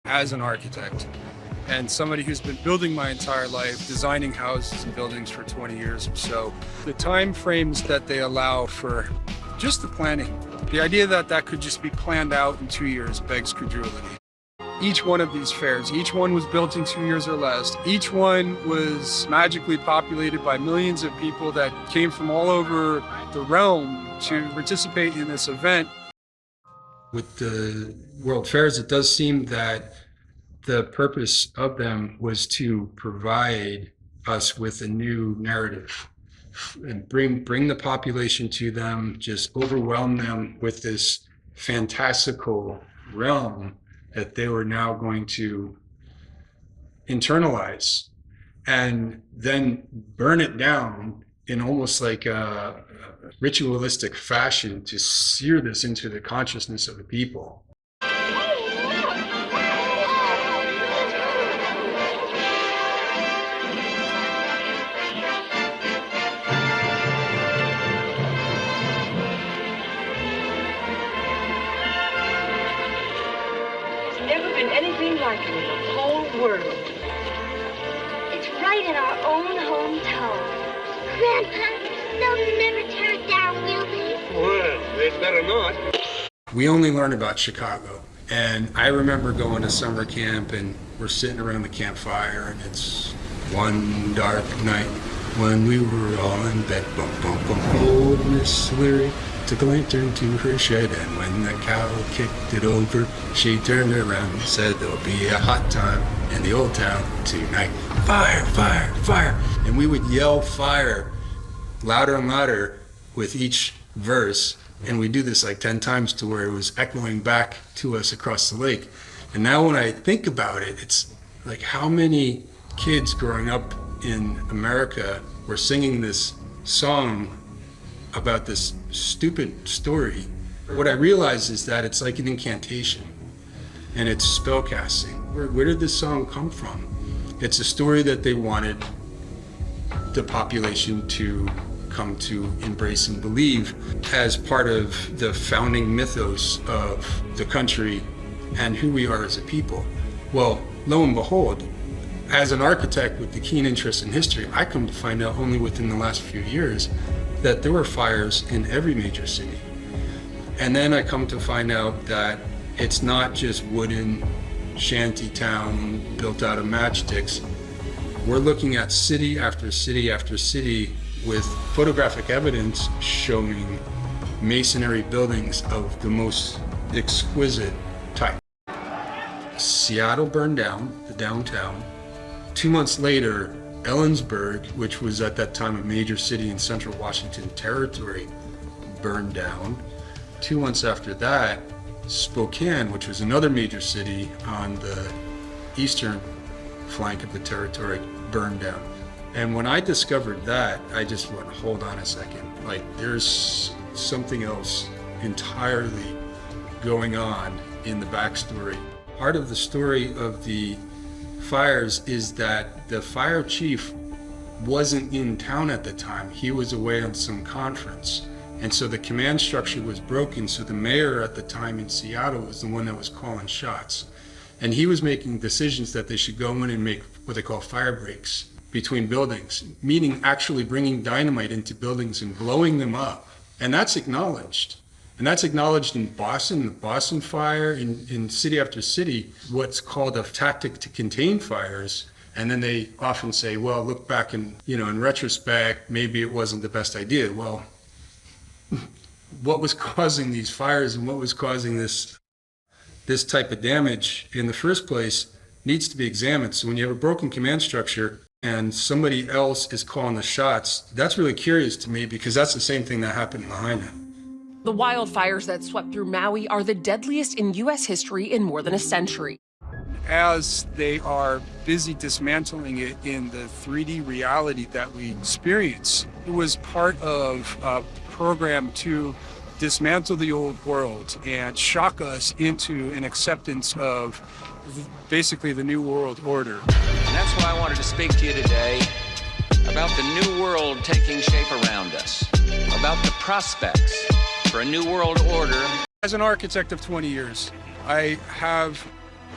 as an architect and somebody who's been building my entire life, designing houses and buildings for 20 years or so. The time frames that they allow for just the planning, the idea that that could just be planned out in 2 years begs credulity. Each one of these fairs, each one was built in 2 years or less. Each one was magically populated by millions of people that came from all over the realm to participate in this event. With the World Fairs, it does seem that the purpose of them was to provide us with a new narrative and bring the population to them, just overwhelm them with this fantastical realm that they were now going to internalize and then burn it down in almost like a ritualistic fashion to sear this into the consciousness of the people. Anything like it in the whole world. It's right in our own hometown. Grandpa, they'll never tear it down, will they? Well, they'd better not. We only learn about Chicago. And I remember going to summer camp and we're sitting around the campfire and it's one dark night when we were all in bed. Bump, bump, bump. Old Miss Leary took a lantern to her shed, and when the cow kicked it over, she turned around and said, "There'll be a hot time in the old town tonight. Fire, fire, fire." And we would yell fire louder and louder with each verse. And we do this like 10 times to where it was echoing back to us across the lake. And now when I think about it, it's like how many kids growing up in America were singing this song about this stupid story. What I realize is that it's like an incantation and it's spellcasting. Where did this song come from? It's a story that they wanted the population to come to embrace and believe as part of the founding mythos of the country and who we are as a people. Well, lo and behold, as an architect with the keen interest in history, I come to find out only within the last few years that there were fires in every major city. And then I come to find out that it's not just wooden shanty town built out of matchsticks. We're looking at city after city after city with photographic evidence showing masonry buildings of the most exquisite type. Seattle burned down, the downtown. 2 months later, Ellensburg, which was at that time a major city in central Washington territory, burned down. 2 months after that, Spokane, which was another major city on the eastern flank of the territory, burned down. And when I discovered that, I just went, hold on a second. Like, there's something else entirely going on in the backstory. Part of the story of the fires is that the fire chief wasn't in town at the time. He was away on some conference. And so the command structure was broken. So the mayor at the time in Seattle was the one that was calling shots. And he was making decisions that they should go in and make what they call fire breaks between buildings, meaning actually bringing dynamite into buildings and blowing them up. And that's acknowledged. And that's acknowledged in Boston, the Boston fire, in city after city, what's called a tactic to contain fires. And then they often say, well, look back and, in retrospect, maybe it wasn't the best idea. Well, what was causing these fires and what was causing this type of damage in the first place needs to be examined. So when you have a broken command structure and somebody else is calling the shots, that's really curious to me because that's the same thing that happened in Lahaina. The wildfires that swept through Maui are the deadliest in U.S. history in more than a century. As they are busy dismantling it in the 3D reality that we experience, it was part of a program to dismantle the old world and shock us into an acceptance of basically the new world order. And that's why I wanted to speak to you today about the new world taking shape around us, about the prospects for a new world order. As an architect of 20 years, I have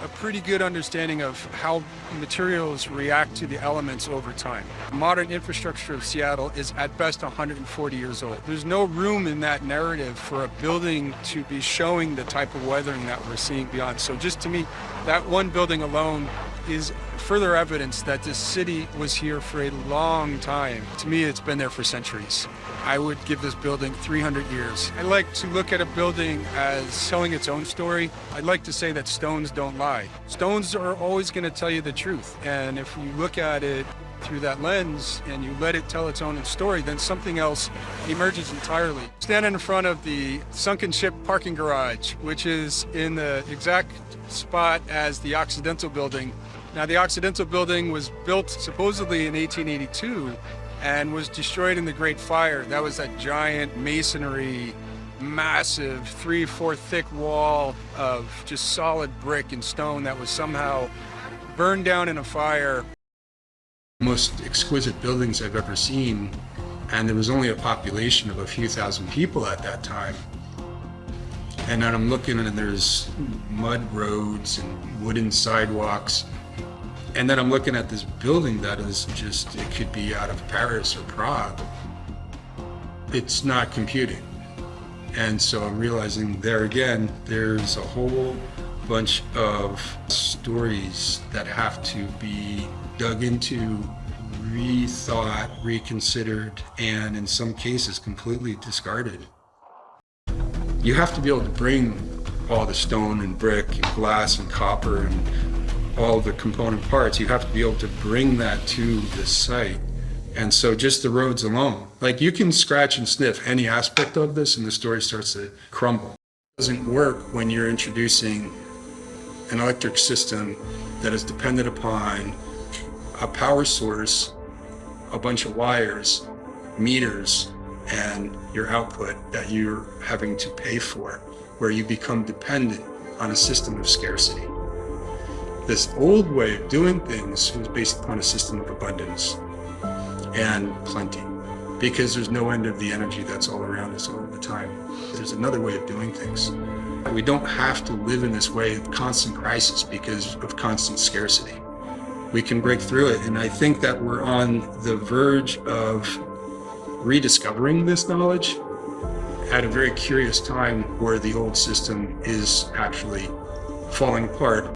a pretty good understanding of how materials react to the elements over time. The modern infrastructure of Seattle is at best 140 years old. There's no room in that narrative for a building to be showing the type of weathering that we're seeing beyond. So just to me, that one building alone is further evidence that this city was here for a long time. To me, it's been there for centuries. I would give this building 300 years. I like to look at a building as telling its own story. I'd like to say that stones don't lie. Stones are always going to tell you the truth. And if you look at it through that lens and you let it tell its own story, then something else emerges entirely. Standing in front of the sunken ship parking garage, which is in the exact spot as the Occidental building. Now, the Occidental building was built supposedly in 1882 and was destroyed in the Great Fire. That was that giant masonry, massive 3-4 thick wall of just solid brick and stone that was somehow burned down in a fire. Most exquisite buildings I've ever seen, and there was only a population of a few thousand people at that time. And then I'm looking and there's mud roads and wooden sidewalks. And then I'm looking at this building that is just, it could be out of Paris or Prague. It's not computing. And so I'm realizing there again, there's a whole bunch of stories that have to be dug into, rethought, reconsidered, and in some cases completely discarded. You have to be able to bring all the stone and brick and glass and copper and all the component parts. You have to be able to bring that to the site. And so just the roads alone, like you can scratch and sniff any aspect of this and the story starts to crumble. It doesn't work when you're introducing an electric system that is dependent upon a power source, a bunch of wires, meters, and your output that you're having to pay for, where you become dependent on a system of scarcity. This old way of doing things was based upon a system of abundance and plenty, because there's no end of the energy that's all around us all the time. There's another way of doing things. We don't have to live in this way of constant crisis because of constant scarcity. We can break through it, and I think that we're on the verge of rediscovering this knowledge at a very curious time where the old system is actually falling apart.